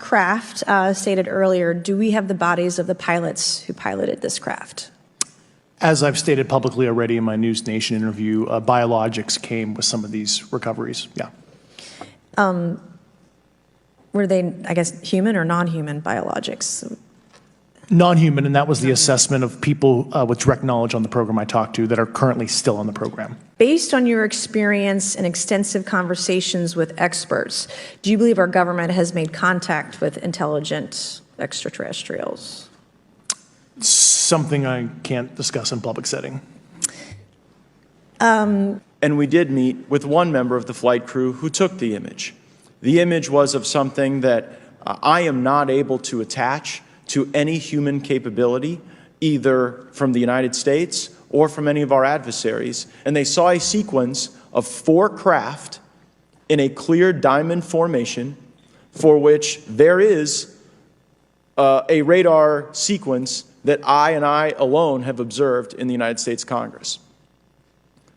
craft, stated earlier, do we have the bodies of the pilots who piloted this craft? As I've stated publicly already in my News Nation interview, biologics came with some of these recoveries, yeah. Were they, I guess, human or non-human biologics? Non-human, and that was the assessment of people with direct knowledge on the program I talked to that are currently still on the program. Based on your experience and extensive conversations with experts, do you believe our government has made contact with intelligent extraterrestrials? Something I can't discuss in public setting. And we did meet with one member of the flight crew who took the image. The image was of something that I am not able to attach to any human capability, either from the United States or from any of our adversaries. And they saw a sequence of 4 craft in a clear diamond formation for which there is a radar sequence that I alone have observed in the United States Congress.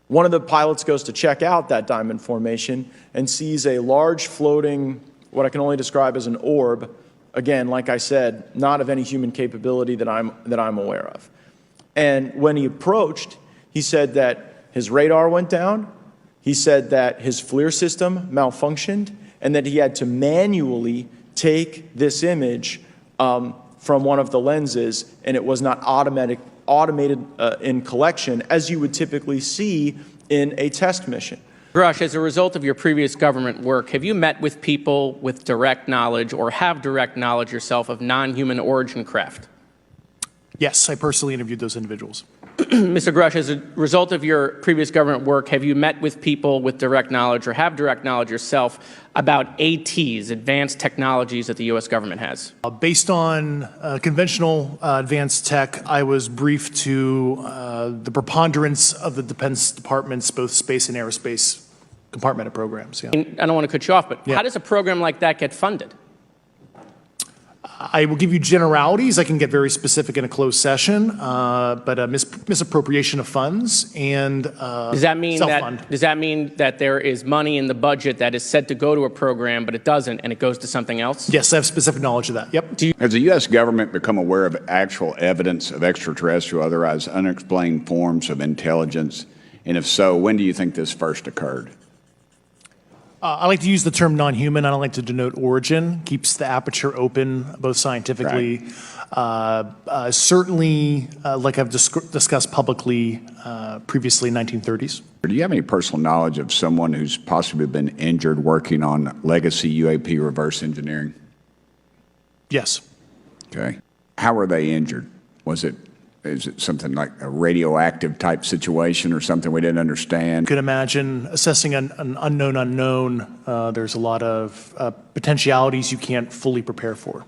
One of the pilots goes to check out that diamond formation and sees a large floating, what I can only describe as an orb, again, like I said, not of any human capability that I'm aware of. And when he approached, he said that his radar went down, he said that his FLIR system malfunctioned, and that he had to manually take this image from one of the lenses, and it was not automated in collection as you would typically see in a test mission. Grush, as a result of your previous government work, have you met with people with direct knowledge or have direct knowledge yourself of non-human origin craft? Yes, I personally interviewed those individuals. Mr. Grush, as a result of your previous government work, have you met with people with direct knowledge or have direct knowledge yourself about ATs, advanced technologies that the U.S. government has? Based on conventional advanced tech, I was briefed to the preponderance of the Defense Department's both space and aerospace compartmented programs. Yeah. I don't want to cut you off, but how does a program like that get funded? I will give you generalities. I can get very specific in a closed session, but misappropriation of funds and does that mean self-fund. Does that mean that there is money in the budget that is said to go to a program, but it doesn't, and it goes to something else? Yes, I have specific knowledge of that. Yep. Has the U.S. government become aware of actual evidence of extraterrestrial, otherwise unexplained forms of intelligence? And if so, when do you think this first occurred? I like to use the term non-human. I don't like to denote origin. Keeps the aperture open, both scientifically. Right. Certainly, like I've discussed publicly previously, 1930s. Do you have any personal knowledge of someone who's possibly been injured working on legacy UAP reverse engineering? Yes. Okay. How were they injured? Is it something like a radioactive type situation or something we didn't understand? You could imagine assessing an unknown unknown. There's a lot of potentialities you can't fully prepare for.